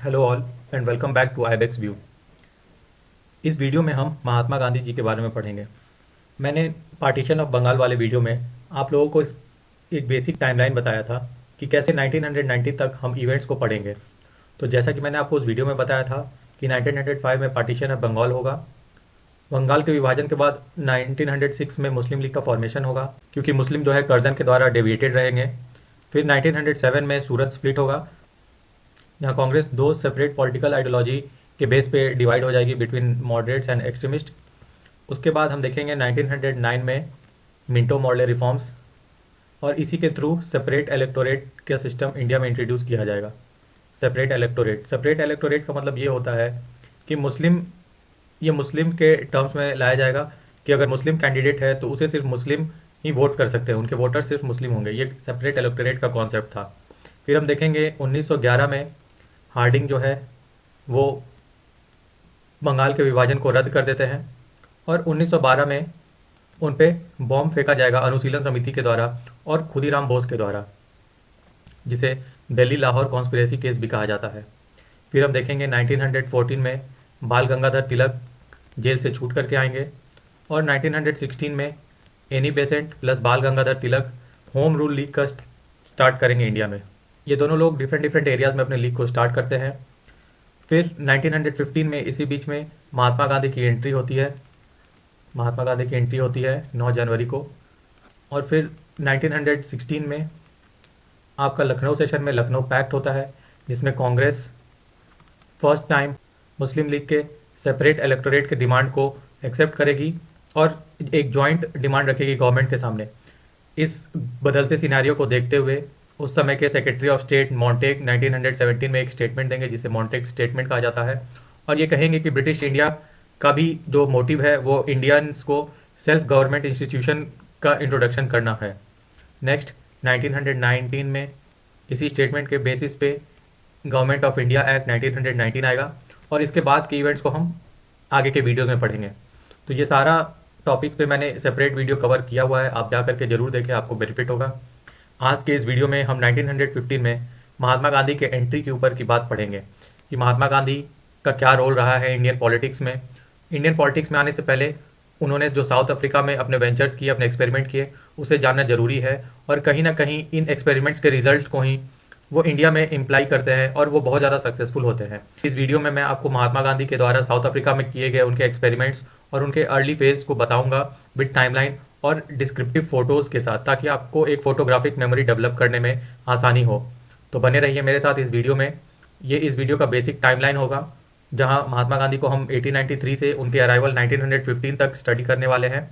Hello all and welcome back to Ibex View. इस video में हम महात्मा गांधी जी के बारे में पढ़ेंगे। मैंने पार्टीशन ऑफ बंगाल वाले वीडियो में आप लोगों को एक बेसिक टाइमलाइन बताया था कि कैसे 1990 तक हम इवेंट्स को पढ़ेंगे। तो जैसा कि मैंने आपको उस वीडियो में बताया था कि 1905 में पार्टीशन ऑफ बंगाल होगा। बंगाल के विभाजन के बाद 1906 में मुस्लिम लीग का फॉर्मेशन होगा, क्योंकि मुस्लिम जो है कर्जन के द्वारा डेविएटेड रहेंगे। फिर 1907 में सूरत स्प्लिट होगा, यहाँ कांग्रेस दो सेपरेट पॉलिटिकल आइडियोलॉजी के बेस पे डिवाइड हो जाएगी बिटवीन मॉडरेट्स एंड एक्सट्रीमिस्ट। उसके बाद हम देखेंगे 1909 में मिंटो मॉर्ले रिफॉर्म्स, और इसी के थ्रू सेपरेट इलेक्टोरेट का सिस्टम इंडिया में इंट्रोड्यूस किया जाएगा। सेपरेट इलेक्टोरेट का मतलब ये होता है कि ये मुस्लिम के टर्म्स में लाया जाएगा कि अगर मुस्लिम कैंडिडेट है तो उसे सिर्फ मुस्लिम ही वोट कर सकते हैं, उनके वोटर सिर्फ मुस्लिम होंगे। ये सेपरेट इलेक्टोरेट का कॉन्सेप्ट था। फिर हम देखेंगे 1911 में हार्डिंग जो है वो बंगाल के विभाजन को रद्द कर देते हैं, और 1912 में उन पे बॉम्ब फेंका जाएगा अनुशीलन समिति के द्वारा और खुदीराम बोस के द्वारा, जिसे दिल्ली लाहौर कॉन्स्पिरेसी केस भी कहा जाता है। फिर हम देखेंगे 1914 में बाल गंगाधर तिलक जेल से छूट करके आएंगे, और 1916 में एनी बेसेंट प्लस बाल Gangadhar Tilak home rule league का स्टार्ट करेंगे इंडिया में। ये दोनों लोग डिफरेंट एरियाज में अपने लीग को स्टार्ट करते हैं। फिर 1915 में इसी बीच में महात्मा गांधी की एंट्री होती है। 9 जनवरी को। और फिर 1916 में आपका लखनऊ सेशन में लखनऊ पैक्ट होता है, जिसमें कांग्रेस फर्स्ट टाइम मुस्लिम लीग के सेपरेट इलेक्टोरेट के डिमांड को एक्सेप्ट करेगी और एक जॉइंट डिमांड रखेगी गवर्नमेंट के सामने। इस बदलते सिनेरियो को देखते हुए उस समय के सेक्रेटरी ऑफ स्टेट मॉन्टेग 1917 में एक स्टेटमेंट देंगे, जिसे मॉन्टेग स्टेटमेंट कहा जाता है, और ये कहेंगे कि ब्रिटिश इंडिया का भी जो मोटिव है वो इंडियंस को सेल्फ गवर्नमेंट इंस्टीट्यूशन का इंट्रोडक्शन करना है। नेक्स्ट 1919 में इसी स्टेटमेंट के बेसिस पे गवर्नमेंट ऑफ इंडिया एक्ट 1919 आएगा, और इसके बाद के इवेंट्स को हम आगे के वीडियोज़ में पढ़ेंगे। तो ये सारा टॉपिक पे मैंने सेपरेट वीडियो कवर किया हुआ है, आप जा करके जरूर देखें, आपको बेनिफिट होगा। आज के इस वीडियो में हम 1915 में महात्मा गांधी के एंट्री के ऊपर की बात पढ़ेंगे कि महात्मा गांधी का क्या रोल रहा है इंडियन पॉलिटिक्स में। इंडियन पॉलिटिक्स में आने से पहले उन्होंने जो साउथ अफ्रीका में अपने वेंचर्स किए, अपने एक्सपेरिमेंट किए, उसे जानना जरूरी है, और कहीं ना कहीं इन एक्सपेरिमेंट्स के रिजल्ट को ही वो इंडिया में इम्प्लाई करते हैं और वो बहुत ज़्यादा सक्सेसफुल होते हैं। इस वीडियो में मैं आपको महात्मा गांधी के द्वारा साउथ अफ्रीका में किए गए उनके एक्सपेरिमेंट्स और उनके अर्ली फेज को बताऊंगा विद टाइमलाइन और डिस्क्रिप्टिव फोटोज़ के साथ, ताकि आपको एक फोटोग्राफिक मेमोरी डेवलप करने में आसानी हो। तो बने रहिए मेरे साथ इस वीडियो में। ये इस वीडियो का बेसिक टाइमलाइन होगा, जहां महात्मा गांधी को हम 1893 से उनके अराइवल 1915 तक स्टडी करने वाले हैं।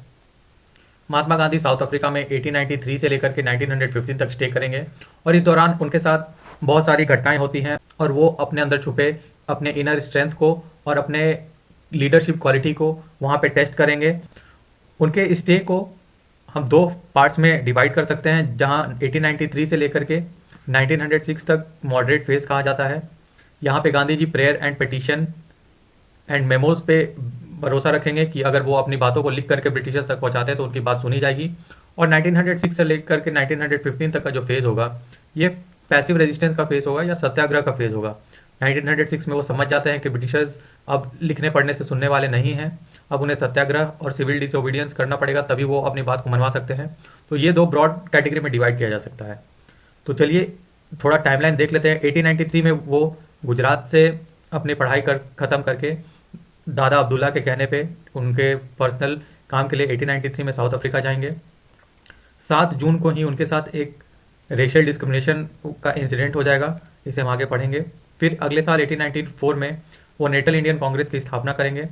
महात्मा गांधी साउथ अफ्रीका में 1893 से लेकर के 1915 तक स्टे करेंगे, और इस दौरान उनके साथ बहुत सारी घटनाएं होती हैं, और वो अपने अंदर छुपे अपने इनर स्ट्रेंथ को और अपने लीडरशिप क्वालिटी को वहाँ पे टेस्ट करेंगे। उनके स्टे को हम दो पार्ट्स में डिवाइड कर सकते हैं, जहां 1893 से लेकर के 1906 तक मॉडरेट फेज कहा जाता है। यहाँ पे Gandhi ji prayer and petition and memos पे भरोसा रखेंगे कि अगर वो अपनी बातों को लिख करके ब्रिटिशर्स तक पहुंचाते हैं तो उनकी बात सुनी जाएगी। और 1906 से लेकर के 1915 तक का जो फेज होगा, ये पैसिव रेजिस्टेंस का फेज होगा या सत्याग्रह का फेज होगा। 1906 में वो समझ जाते हैं कि ब्रिटिशर्स अब लिखने पढ़ने से सुनने वाले नहीं हैं, अब उन्हें सत्याग्रह और सिविल डिसोबीडियंस करना पड़ेगा, तभी वो अपनी बात को मनवा सकते हैं। तो ये दो ब्रॉड कैटेगरी में डिवाइड किया जा सकता है। तो चलिए थोड़ा टाइमलाइन देख लेते हैं। 1893 में वो गुजरात से अपनी पढ़ाई खत्म करके दादा अब्दुल्ला के कहने पे उनके पर्सनल काम के लिए 1893 में साउथ अफ्रीका जाएंगे। 7 जून को ही उनके साथ एक रेशियल डिस्क्रिमिनेशन का इंसिडेंट हो जाएगा, इसे हम आगे पढ़ेंगे। फिर अगले साल 1894 में वो नेटल इंडियन कांग्रेस की स्थापना करेंगे।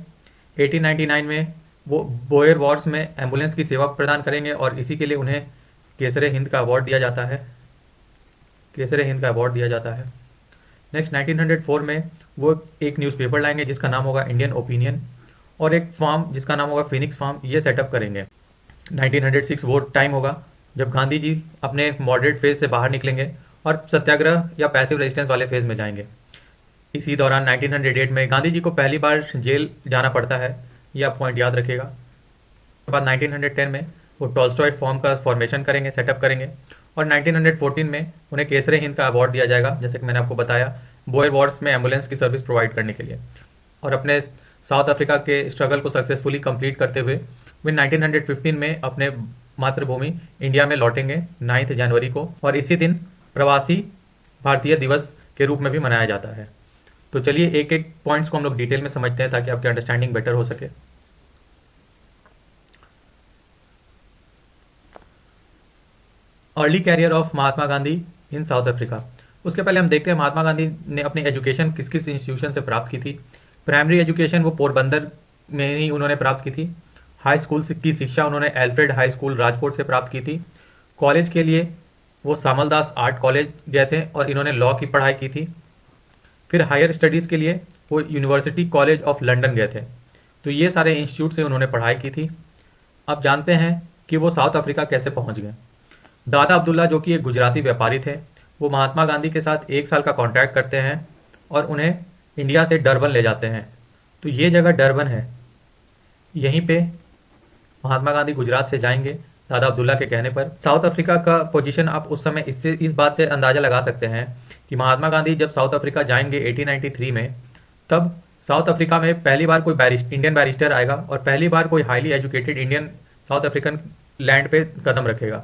1899 में वो बोयर वार्ड्स में एम्बुलेंस की सेवा प्रदान करेंगे, और इसी के लिए उन्हें केसरे हिंद का अवार्ड दिया जाता है। नेक्स्ट 1904 में वो एक न्यूज़पेपर लाएंगे जिसका नाम होगा इंडियन ओपिनियन, और एक फार्म जिसका नाम होगा फिनिक्स फार्म, ये सेटअप करेंगे। 1906 वो टाइम होगा जब गांधी जी अपने मॉडरेट फेज से बाहर निकलेंगे और सत्याग्रह या पैसिव रेजिस्टेंस वाले फेज में जाएंगे। इसी दौरान 1908 में गांधी जी को पहली बार जेल जाना पड़ता है, ये आप पॉइंट याद रखिएगा। उसके बाद 1910 में वो टॉलस्टॉय फॉर्म का फॉर्मेशन करेंगे, सेटअप करेंगे, और 1914 में उन्हें केसरे हिंद का अवार्ड दिया जाएगा, जैसे कि मैंने आपको बताया बोयर वार्ड्स में एम्बुलेंस की सर्विस प्रोवाइड करने के लिए। और अपने साउथ अफ्रीका के स्ट्रगल को सक्सेसफुली कंप्लीट करते हुए वे 1915 में अपने मातृभूमि इंडिया में लौटेंगे 9 जनवरी को, और इसी दिन प्रवासी भारतीय दिवस के रूप में भी मनाया जाता है। तो चलिए एक एक पॉइंट्स को हम लोग डिटेल में समझते हैं ताकि आपकी अंडरस्टैंडिंग बेटर हो सके। Early carrier of Mahatma Gandhi in South Africa. उसके पहले हम देखते हैं महात्मा गांधी ने अपनी एजुकेशन किस किस इंस्टीट्यूशन से प्राप्त की थी। प्राइमरी एजुकेशन वो पोरबंदर में ही उन्होंने प्राप्त की थी। हाई स्कूल की शिक्षा उन्होंने एल्फ्रेड हाई स्कूल राजकोट से प्राप्त की थी। कॉलेज के लिए वो सामलदास आर्ट कॉलेज गए थे और इन्होंने लॉ की पढ़ाई की थी। फिर हायर स्टडीज़ के लिए वो यूनिवर्सिटी कॉलेज ऑफ लंदन गए थे। तो ये सारे इंस्टीट्यूट से उन्होंने पढ़ाई की थी। अब जानते हैं कि वो साउथ अफ्रीका कैसे पहुंच गए। दादा अब्दुल्ला जो कि एक गुजराती व्यापारी थे, वो महात्मा गांधी के साथ 1 साल का कॉन्ट्रैक्ट करते हैं और उन्हें इंडिया से डरबन ले जाते हैं। तो ये जगह डरबन है, यहीं पे महात्मा गांधी गुजरात से जाएंगे दादा अब्दुल्ला के कहने पर। साउथ अफ्रीका का पोजीशन आप उस समय इससे इस बात से अंदाजा लगा सकते हैं कि महात्मा गांधी जब साउथ अफ्रीका जाएंगे 1893 में, तब साउथ अफ्रीका में पहली बार कोई इंडियन बैरिस्टर आएगा और पहली बार कोई highly educated Indian south African land पे कदम रखेगा।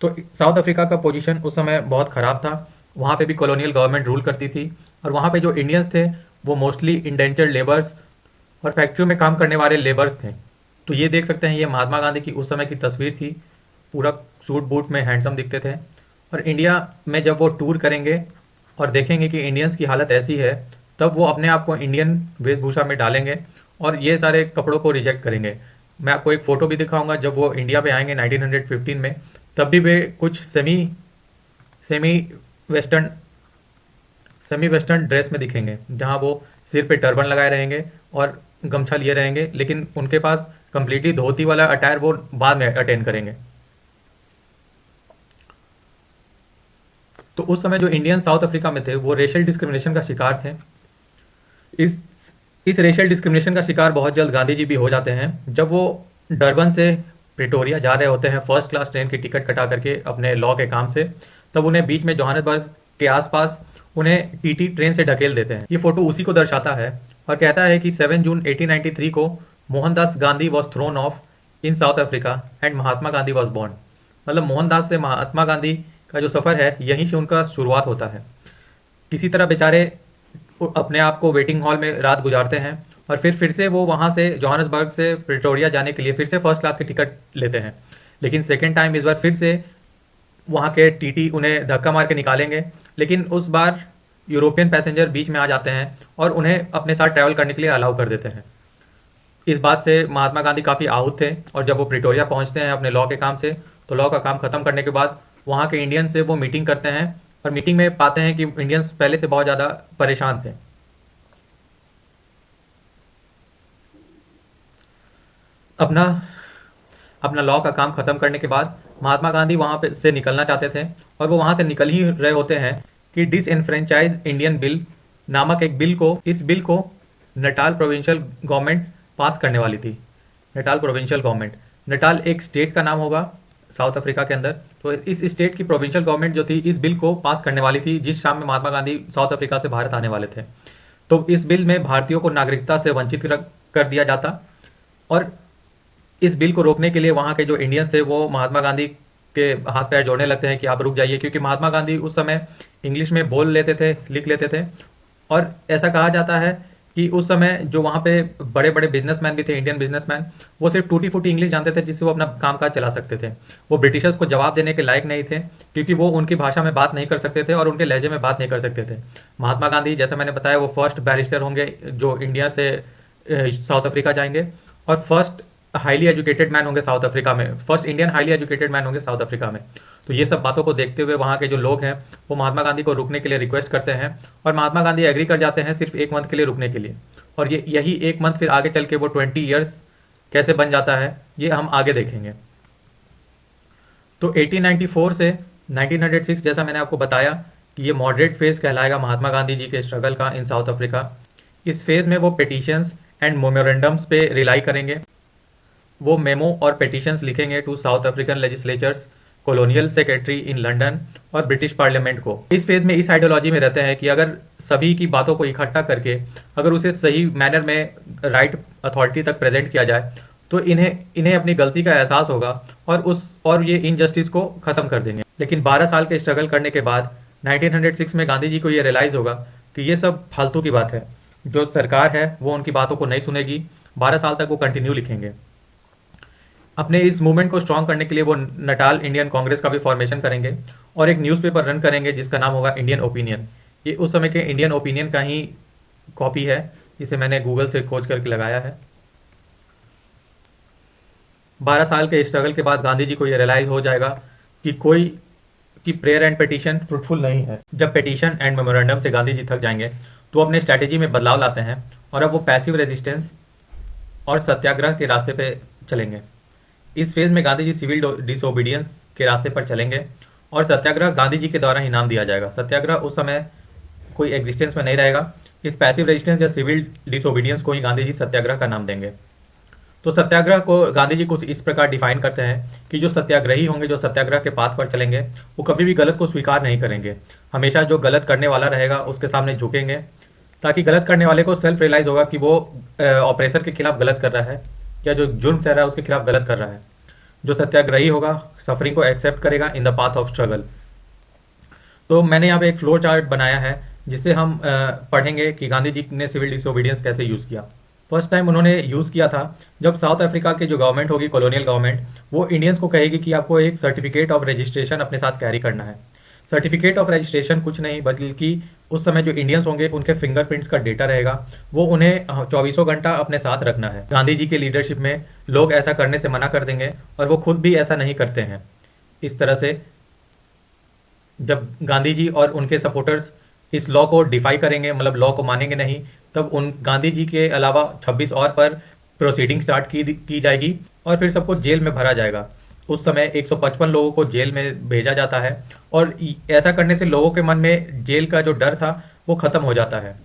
तो साउथ अफ्रीका का पोजीशन उस समय बहुत ख़राब था। वहाँ पे भी कॉलोनियल गवर्नमेंट रूल करती थी और वहाँ पे जो इंडियंस थे वो मोस्टली इंडेंचर्ड लेबर्स और फैक्ट्रियों में काम करने वाले लेबर्स थे। तो ये देख सकते हैं, ये महात्मा गांधी की उस समय की तस्वीर थी। पूरा सूट बूट में हैंडसम दिखते थे। और इंडिया में जब वो टूर करेंगे और देखेंगे कि इंडियंस की हालत ऐसी है, तब वो अपने आप को इंडियन वेशभूषा में डालेंगे और ये सारे कपड़ों को रिजेक्ट करेंगे। मैं आपको एक फ़ोटो भी दिखाऊंगा जब वो इंडिया पे आएंगे 1915 में, तब भी वे कुछ सेमी वेस्टर्न ड्रेस में दिखेंगे, जहां वो सिर पे टर्बन लगाए रहेंगे और गमछा लिए रहेंगे, लेकिन उनके पास कंप्लीटली धोती वाला अटायर वो बाद में अटेंड करेंगे। तो उस समय जो इंडियन साउथ अफ्रीका में थे वो रेशियल डिस्क्रिमिनेशन का शिकार थे। इस रेशियल डिस्क्रिमिनेशन का शिकार बहुत जल्द गांधी जी भी हो जाते हैं। जब वो डरबन से प्रिटोरिया जा रहे होते हैं फर्स्ट क्लास ट्रेन की टिकट कटा करके अपने लॉ के काम से, तब उन्हें बीच में जोहान्सबर्ग के आसपास उन्हें टीटी ट्रेन से ढकेल देते हैं। ये फोटो उसी को दर्शाता है और कहता है कि 7 जून 1893 को Mohandas Gandhi was throne of in South Africa and Mahatma Gandhi was born. मतलब मोहनदास से महात्मा गांधी का जो सफ़र है यहीं से उनका शुरुआत होता है। किसी तरह बेचारे अपने आप को वेटिंग हॉल में रात गुजारते हैं और फिर से वो वहाँ से जोहान्सबर्ग से प्रिटोरिया जाने के लिए फिर से फर्स्ट क्लास की टिकट लेते हैं। लेकिन सेकेंड टाइम इस बार फिर से वहाँ के टीटी उन्हें धक्का मार के निकालेंगे, लेकिन उस बार यूरोपियन पैसेंजर बीच में आ जाते हैं और उन्हें अपने साथ ट्रैवल करने के लिए अलाउ कर देते हैं। इस बात से महात्मा गांधी काफ़ी आहत थे और जब वो प्रिटोरिया पहुँचते हैं अपने लॉ के काम से, तो लॉ का काम खत्म करने के बाद वहाँ के इंडियन से वो मीटिंग करते हैं और मीटिंग में पाते हैं कि इंडियंस पहले से बहुत ज़्यादा परेशान थे। अपना लॉ का काम खत्म करने के बाद महात्मा गांधी वहां पे से निकलना चाहते थे और वो वहां से निकल ही रहे होते हैं कि डिसएनफ्रेंचाइज इंडियन बिल नामक एक इस बिल को नटाल प्रोविंशियल गवर्नमेंट पास करने वाली थी। नटाल प्रोविंशियल गवर्नमेंट, नटाल एक स्टेट का नाम होगा साउथ अफ्रीका के अंदर। तो इस स्टेट की प्रोविंशियल गवर्नमेंट जो थी इस बिल को पास करने वाली थी जिस शाम में महात्मा गांधी साउथ अफ्रीका से भारत आने वाले थे। तो इस बिल में भारतीयों को नागरिकता से वंचित कर दिया जाता और इस बिल को रोकने के लिए वहाँ के जो इंडियंस थे वो महात्मा गांधी के हाथ पैर जोड़ने लगते हैं कि आप रुक जाइए, क्योंकि महात्मा गांधी उस समय इंग्लिश में बोल लेते थे, लिख लेते थे। और ऐसा कहा जाता है कि उस समय जो वहाँ पे बड़े बड़े बिजनेसमैन भी थे, इंडियन बिजनेसमैन, वो सिर्फ टूटी फूटी इंग्लिश जानते थे जिससे वो अपना कामकाज चला सकते थे। वो ब्रिटिशर्स को जवाब देने के लायक नहीं थे क्योंकि वो उनकी भाषा में बात नहीं कर सकते थे और उनके लहजे में बात नहीं कर सकते थे। महात्मा गांधी, जैसा मैंने बताया, वो फर्स्ट बैरिस्टर होंगे जो इंडिया से साउथ अफ्रीका जाएंगे और फर्स्ट हाईली एजुकेटेड मैन होंगे साउथ अफ्रीका में, first Indian highly educated man होंगे साउथ अफ्रीका में। तो ये सब बातों को देखते हुए वहाँ के जो लोग हैं वो महात्मा गांधी को रुकने के लिए रिक्वेस्ट करते हैं और महात्मा गांधी एग्री कर जाते हैं सिर्फ 1 मंथ के लिए रुकने के लिए। और यही 1 मंथ फिर आगे चल के वो 20 ईयर्स कैसे बन जाता है ये हम आगे देखेंगे। तो 1894 से 1906, जैसा मैंने आपको बताया कि ये मॉडरेट फेज कहलाएगा महात्मा गांधी जी के स्ट्रगल का इन साउथ अफ्रीका। इस फेज में वो पिटिशंस एंड मेमोरेंडम्स पे रिलाई करेंगे। वो मेमो और पिटिशंस लिखेंगे to South African legislatures colonial secretary in London और ब्रिटिश पार्लियामेंट को। इस फेज में इस आइडियोलॉजी में रहते हैं कि अगर सभी की बातों को इकट्ठा करके अगर उसे सही मैनर में राइट अथॉरिटी तक प्रेजेंट किया जाए तो इन्हें अपनी गलती का एहसास होगा और ये इनजस्टिस को खत्म कर देंगे। लेकिन 12 साल के स्ट्रगल करने के बाद 1906 में गांधी जी को ये रियलाइज होगा कि ये सब फालतू की बात है, जो सरकार है वो उनकी बातों को नहीं सुनेगी। 12 साल तक वो कंटिन्यू लिखेंगे। अपने इस मूवमेंट को स्ट्रांग करने के लिए वो नटाल इंडियन कांग्रेस का भी फॉर्मेशन करेंगे और एक न्यूज़पेपर रन करेंगे जिसका नाम होगा इंडियन ओपिनियन। ये उस समय के इंडियन ओपिनियन का ही कॉपी है, जिसे मैंने गूगल से खोज करके लगाया है। 12 साल के स्ट्रगल के बाद गांधी जी को यह रियलाइज हो जाएगा कि प्रेयर एंड पिटीशन फ्रूटफुल नहीं है। जब पिटीशन एंड मेमोरेंडम से गांधी जी थक जाएंगे तो अपने स्ट्रैटेजी में बदलाव लाते हैं और अब वो पैसिव रेजिस्टेंस और सत्याग्रह के रास्ते पे चलेंगे। इस फेज में गांधी जी सिविल डिसोबीडियंस के रास्ते पर चलेंगे और सत्याग्रह गांधी जी के द्वारा ही नाम दिया जाएगा। सत्याग्रह उस समय कोई एग्जिस्टेंस में नहीं रहेगा। इस पैसिव रेजिस्टेंस या सिविल डिसोबीडियंस को ही गांधी जी सत्याग्रह का नाम देंगे। तो सत्याग्रह को गांधी जी कुछ इस प्रकार डिफाइन करते हैं कि जो सत्याग्रही होंगे, जो सत्याग्रह के पाथ पर चलेंगे, वो कभी भी गलत को स्वीकार नहीं करेंगे। हमेशा जो गलत करने वाला रहेगा उसके सामने झुकेंगे, ताकि गलत करने वाले को सेल्फ रियलाइज होगा कि वो ऑपरेसर के खिलाफ गलत कर रहा है या जो जुर्म सह रहा है उसके खिलाफ गलत कर रहा है। जो सत्याग्रही होगा सफरिंग को एक्सेप्ट करेगा in the path of struggle. तो मैंने यहाँ पे एक फ्लो चार्ट बनाया है जिससे हम पढ़ेंगे कि गांधी जी ने सिविल डिसोबीडियंस कैसे यूज किया। फर्स्ट टाइम उन्होंने यूज किया था जब साउथ अफ्रीका की जो गवर्नमेंट होगी, कॉलोनियल गवर्नमेंट, वो इंडियंस को कहेगी कि आपको एक सर्टिफिकेट ऑफ रजिस्ट्रेशन अपने साथ कैरी करना है। सर्टिफिकेट ऑफ रजिस्ट्रेशन कुछ नहीं बल्कि उस समय जो इंडियंस होंगे उनके फिंगरप्रिंट्स का डेटा रहेगा, वो उन्हें 24 घंटा अपने साथ रखना है। गांधी जी के लीडरशिप में लोग ऐसा करने से मना कर देंगे और वो खुद भी ऐसा नहीं करते हैं। इस तरह से जब गांधी जी और उनके सपोर्टर्स इस लॉ को डिफाई करेंगे, मतलब लॉ को मानेंगे नहीं, तब उन गांधी जी के अलावा 26 और पर प्रोसीडिंग स्टार्ट की जाएगी और फिर सबको जेल में भरा जाएगा। उस समय 155 लोगों को जेल में भेजा जाता है और ऐसा करने से लोगों के मन में जेल का जो डर था वो खत्म हो जाता है।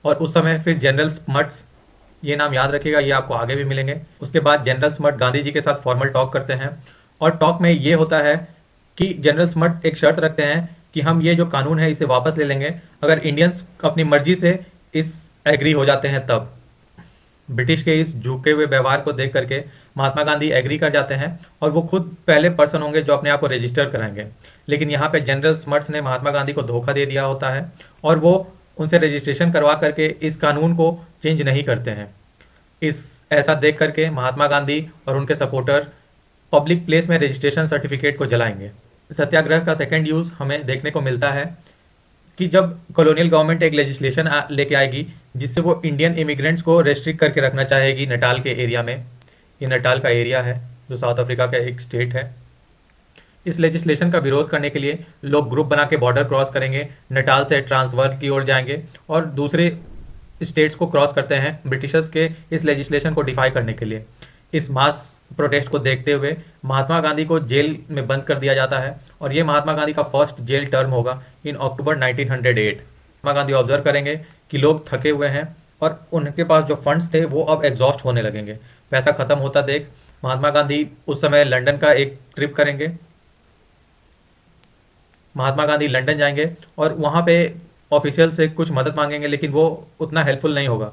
और उस समय फिर जनरल स्मट्स, ये नाम याद रखिएगा, ये आपको आगे भी मिलेंगे। उसके बाद जनरल स्मट गांधी जी के साथ फॉर्मल टॉक करते हैं और टॉक में ये होता है कि जनरल स्मट एक शर्त रखते हैं कि हम ये जो कानून है इसे वापस ले लेंगे अगर इंडियंस अपनी मर्जी से इस एग्री हो जाते हैं तब। ब्रिटिश के इस झुके हुए व्यवहार को देख करके महात्मा गांधी एग्री कर जाते हैं और वो खुद पहले पर्सन होंगे जो अपने आप को रजिस्टर कराएंगे। लेकिन यहाँ पे जनरल स्मट्स ने महात्मा गांधी को धोखा दे दिया होता है और वो उनसे रजिस्ट्रेशन करवा करके इस कानून को चेंज नहीं करते हैं। ऐसा देख करके महात्मा गांधी और उनके सपोर्टर पब्लिक प्लेस में रजिस्ट्रेशन सर्टिफिकेट को जलाएंगे। सत्याग्रह का सेकेंड यूज हमें देखने को मिलता है कि जब कॉलोनियल गवर्नमेंट एक लेजिस्लेशन लेके आएगी जिससे वो इंडियन इमिग्रेंट्स को रेस्ट्रिक्ट करके रखना चाहेगी नटाल के एरिया में। ये नटाल का एरिया है जो साउथ अफ्रीका का एक स्टेट है। इस लेजिस्लेशन का विरोध करने के लिए लोग ग्रुप बना के बॉर्डर क्रॉस करेंगे, नटाल से ट्रांसवाल की ओर जाएंगे और दूसरे स्टेट्स को क्रॉस करते हैं ब्रिटिशर्स के इस लेजिस्लेशन को डिफाई करने के लिए। इस मास प्रोटेस्ट को देखते हुए महात्मा गांधी को जेल में बंद कर दिया जाता है और ये महात्मा गांधी का फर्स्ट जेल टर्म होगा इन अक्टूबर 1908। महात्मा गांधी ऑब्जर्व करेंगे कि लोग थके हुए हैं और उनके पास जो फंड्स थे वो अब एग्जॉस्ट होने लगेंगे। पैसा खत्म होता देख महात्मा गांधी उस समय लंदन का एक ट्रिप करेंगे। महात्मा गांधी लंदन जाएंगे और वहां पे ऑफिशियल से कुछ मदद मांगेंगे, लेकिन वो उतना हेल्पफुल नहीं होगा।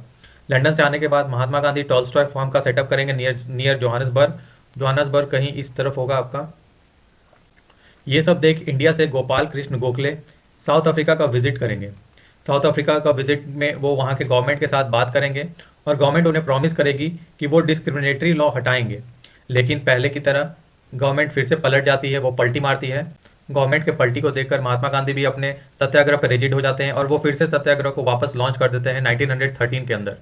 लंदन से आने के बाद महात्मा गांधी टॉलस्टॉय फार्म का सेटअप करेंगे नियर जोहानसबर्ग कहीं इस तरफ होगा आपका। ये सब देख इंडिया से गोपाल कृष्ण गोखले साउथ अफ्रीका का विजिट करेंगे। साउथ अफ्रीका का विजिट में वो वहाँ के गवर्नमेंट के साथ बात करेंगे और गवर्नमेंट उन्हें प्रॉमिस करेगी कि वो डिस्क्रिमिनेटरी लॉ हटाएंगे। लेकिन पहले की तरह गवर्नमेंट फिर से पलट जाती है, वो पलटी मारती है। गवर्नमेंट के पलटी को देखकर महात्मा गांधी भी अपने सत्याग्रह पर रिजिड हो जाते हैं और वो फिर से सत्याग्रह को वापस लॉन्च कर देते हैं 1913 के अंदर।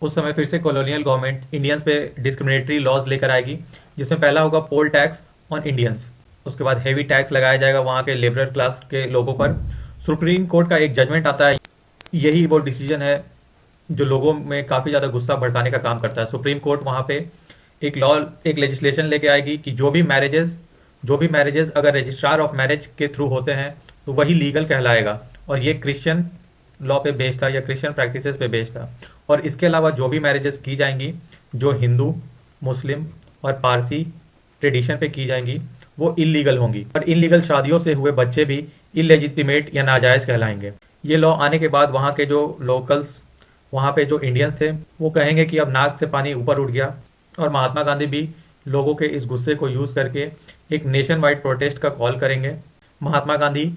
उस समय फिर से कॉलोनियल गवर्नमेंट इंडियंस पे डिस्क्रिमिनेटरी लॉज लेकर आएगी, जिसमें पहला होगा पोल टैक्स ऑन इंडियंस। उसके बाद हेवी टैक्स लगाया जाएगा वहाँ के लेबर क्लास के लोगों पर। सुप्रीम कोर्ट का एक जजमेंट आता है, यही वो डिसीजन है जो लोगों में काफ़ी ज़्यादा गुस्सा भड़काने का काम करता है। सुप्रीम कोर्ट वहाँ पे एक लेजिस्लेशन लेके आएगी कि जो भी मैरिजेस अगर रजिस्ट्रार ऑफ मैरिज के थ्रू होते हैं तो वही लीगल कहलाएगा। और ये क्रिश्चियन लॉ पे बेस्ड था या क्रिश्चियन प्रैक्टिसेस पे बेस्ड था। और इसके अलावा जो भी मैरिजेस की जाएंगी जो हिंदू, मुस्लिम और पारसी ट्रेडिशन पे की जाएंगी वो इलीगल होंगी, और इलीगल शादियों से हुए बच्चे भी इलेजिटिमेट या नाजायज़ कहलाएंगे। ये लॉ आने के बाद वहाँ के जो लोकल्स, वहाँ पे जो इंडियंस थे, वो कहेंगे कि अब नाक से पानी ऊपर उठ गया, और महात्मा गांधी भी लोगों के इस गुस्से को यूज़ करके एक नेशन वाइड प्रोटेस्ट का कॉल करेंगे। महात्मा गांधी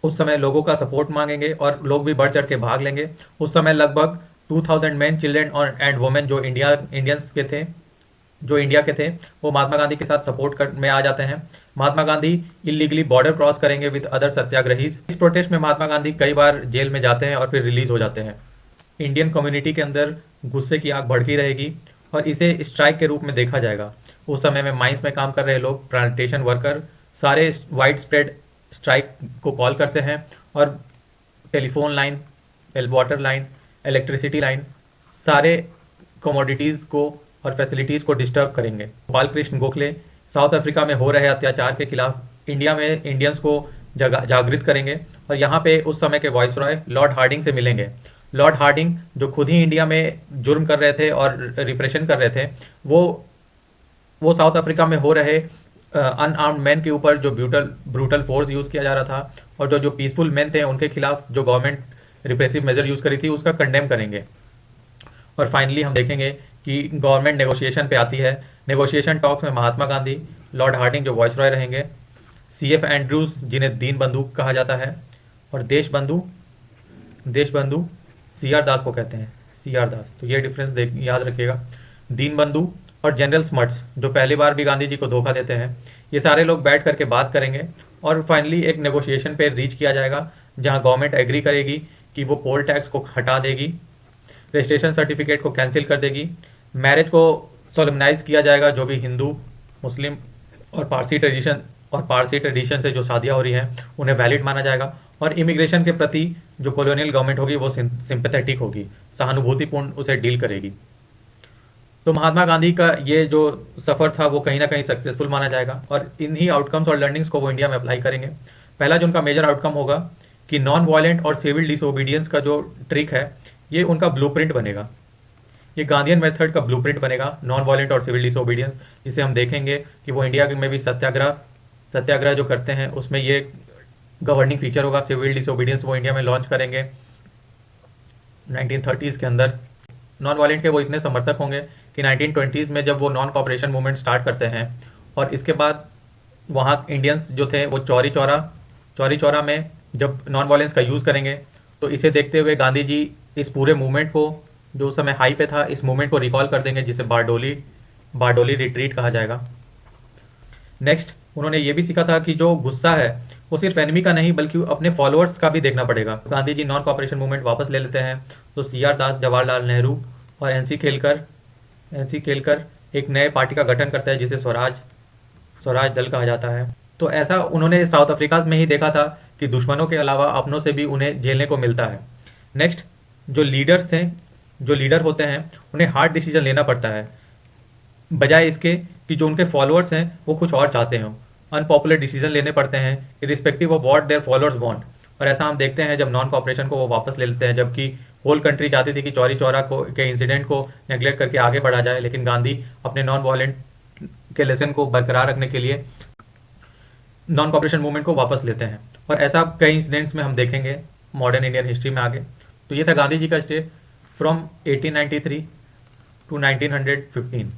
उस समय लोगों का सपोर्ट मांगेंगे और लोग भी बढ़ चढ़ के भाग लेंगे। उस समय लगभग 2000 मेन, चिल्ड्रेन और एंड वुमेन जो इंडियंस के थे, जो इंडिया के थे, वो महात्मा गांधी के साथ सपोर्ट में आ जाते हैं। Mahatma Gandhi illegally border cross करेंगे विद अदर सत्याग्रहीज। इस प्रोटेस्ट में महात्मा गांधी कई बार जेल में जाते हैं और फिर रिलीज हो जाते हैं। इंडियन कम्युनिटी के अंदर गुस्से की आग भड़की रहेगी और इसे स्ट्राइक के रूप में देखा जाएगा। उस समय में माइंस में काम कर रहे लोग, प्लांटेशन वर्कर, सारे वाइड स्प्रेड स्ट्राइक को कॉल करते हैं और telephone line, water line, electricity line, सारे कमोडिटीज़ को और फैसिलिटीज़ को डिस्टर्ब करेंगे। गोपाल कृष्ण गोखले साउथ अफ्रीका में हो रहे अत्याचार के खिलाफ इंडिया में इंडियंस को जागृत करेंगे और यहाँ पे उस समय के वाइसरॉय लॉर्ड हार्डिंग से मिलेंगे। लॉर्ड हार्डिंग जो खुद ही इंडिया में जुर्म कर रहे थे और रिप्रेशन कर रहे थे, वो साउथ अफ्रीका में हो रहे अनआर्म्ड मैन के ऊपर जो ब्रूटल फोर्स यूज़ किया जा रहा था और जो पीसफुल मैन थे उनके खिलाफ जो गवर्नमेंट रिप्रेसिव मेजर यूज़ करी थी उसका कंडेम करेंगे। और फाइनली हम देखेंगे कि गवर्नमेंट नेगोशिएशन पे आती है। नेगोशिएशन टॉक्स में महात्मा गांधी, लॉर्ड हार्डिंग जो वाइसरॉय रहेंगे, CF एंड्रूज जिन्हें दीन बंधु कहा जाता है, और देश बंधु CR दास को कहते हैं, CR दास। तो ये डिफरेंस याद रखिएगा। दीन बंधु और जनरल स्मट्स जो पहली बार भी गांधी जी को धोखा देते हैं, ये सारे लोग बैठ करके बात करेंगे और फाइनली एक नेगोशिएशन पे रीच किया जाएगा जहां गवर्नमेंट एग्री करेगी कि वो पोल टैक्स को हटा देगी, रजिस्ट्रेशन सर्टिफिकेट को कैंसिल कर देगी, मैरिज को सोलमनाइज किया जाएगा, जो भी हिंदू, मुस्लिम और पारसी ट्रेडिशन से जो शादियाँ हो रही हैं उन्हें वैलिड माना जाएगा, और इमिग्रेशन के प्रति जो कॉलोनियल गवर्नमेंट होगी वो सिंपैथेटिक होगी, सहानुभूतिपूर्ण उसे डील करेगी। तो महात्मा गांधी का ये जो सफ़र था वो कहीं ना कहीं सक्सेसफुल माना जाएगा और इन्हीं आउटकम्स और लर्निंग्स को वो इंडिया में अप्लाई करेंगे। पहला जो उनका मेजर आउटकम होगा कि नॉन वायलेंट और सिविल डिसोबीडियंस का जो ट्रिक है ये उनका ब्लूप्रिंट बनेगा, ये गांधीयन मेथड का ब्लूप्रिंट बनेगा, नॉन वायलेंट और सिविल डिसोबीडियंस। जिसे हम देखेंगे कि वो इंडिया में भी सत्याग्रह जो करते हैं उसमें ये गवर्निंग फीचर होगा। सिविल डिसोबीडियंस वो इंडिया में लॉन्च करेंगे 1930s के अंदर। नॉन वायलेंट के वो इतने समर्थक होंगे कि 1920s में जब वो नॉन कॉपरेशन मूवमेंट स्टार्ट करते हैं और इसके बाद वहाँ इंडियंस जो थे वो चौरी चौरा में जब नॉन वायलेंस का यूज़ करेंगे, तो इसे देखते हुए गांधी जी इस पूरे मूवमेंट को, जो उस समय हाई पे था, इस मूवमेंट को रिकॉल कर देंगे जिसे बारडोली रिट्रीट कहा जाएगा। नेक्स्ट उन्होंने ये भी सीखा था कि जो गुस्सा है वो सिर्फ एनिमी का नहीं बल्कि अपने फॉलोअर्स का भी देखना पड़ेगा। Gandhi ji non cooperation movement वापस ले लेते हैं, तो CR दास, जवाहरलाल नेहरू और NC खेलकर एक नए पार्टी का गठन करता है जिसे स्वराज दल कहा जाता है। तो ऐसा उन्होंने साउथ अफ्रीका में ही देखा था कि दुश्मनों के अलावा अपनों से भी उन्हें झेलने को मिलता है। नेक्स्ट जो लीडर होते हैं उन्हें हार्ड डिसीजन लेना पड़ता है, बजाय इसके कि जो उनके फॉलोअर्स हैं वो कुछ और चाहते हैं। अनपॉपुलर डिसीजन लेने पड़ते हैं irrespective of what their followers want. और ऐसा हम देखते हैं जब नॉन कॉपरेशन को वो वापस ले लेते हैं, जबकि होल कंट्री चाहती थी कि चौरी चौरा के इंसिडेंट को नेग्लेक्ट करके आगे बढ़ा जाए, लेकिन गांधी अपने नॉन वायलेंट के लेसन को बरकरार रखने के लिए नॉन कॉपरेशन मूवमेंट को वापस लेते हैं। और ऐसा कई इंसिडेंट्स में हम देखेंगे मॉडर्न इंडियन हिस्ट्री में आगे। तो ये था गांधी जी का स्टे फ्रॉम 1893 टू 1915।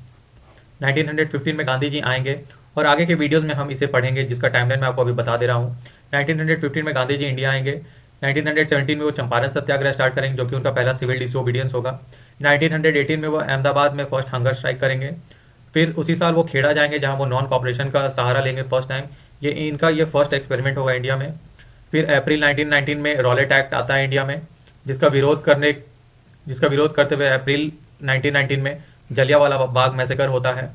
1915 में गांधी जी आएंगे और आगे के वीडियोस में हम इसे पढ़ेंगे, जिसका टाइमलाइन मैं आपको अभी बता दे रहा हूँ। 1915 में गांधी जी इंडिया आएंगे। 1917 में वो चंपारण सत्याग्रह स्टार्ट करेंगे जो कि उनका पहला सिविल डिसोबीडियंस होगा। 1918 में वो अहमदाबाद में फर्स्ट हंगर स्ट्राइक करेंगे। फिर उसी साल वो खेड़ा जाएंगे जहाँ वो नॉन कॉपरेशन का सहारा लेंगे फर्स्ट टाइम। ये फर्स्ट एक्सपेरिमेंट होगा इंडिया में। फिर अप्रैल 1919 में रॉलेट एक्ट आता है इंडिया में, जिसका विरोध करते हुए अप्रैल 1919 में जलियांवाला बाग मैसेकर होता है।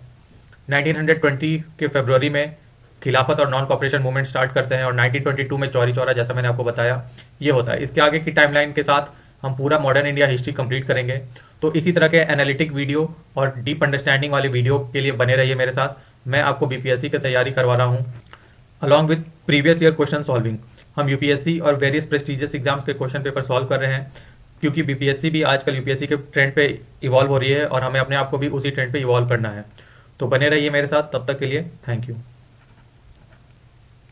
1920 के फरवरी में खिलाफत और नॉन कॉपरेशन मूवमेंट स्टार्ट करते हैं और 1922 में चौरी चौरा, जैसा मैंने आपको बताया, ये होता है। इसके आगे की टाइमलाइन के साथ हम पूरा मॉडर्न इंडिया हिस्ट्री कंप्लीट करेंगे। तो इसी तरह के एनालिटिक वीडियो और डीप अंडरस्टैंडिंग वाले वीडियो के लिए बने रहिए मेरे साथ। मैं आपको BPSC की तैयारी करवा रहा हूँ along with previous year question solving. हम UPSC और वेरियस प्रेस्टिजियस एग्जाम्स के क्वेश्चन पेपर सॉल्व कर रहे हैं। क्योंकि बीपीएससी भी आजकल यूपीएससी के ट्रेंड पे इवॉल्व हो रही है और हमें अपने आप को भी उसी ट्रेंड पे इवॉल्व करना है। तो बने रहिए मेरे साथ, तब तक के लिए थैंक यू।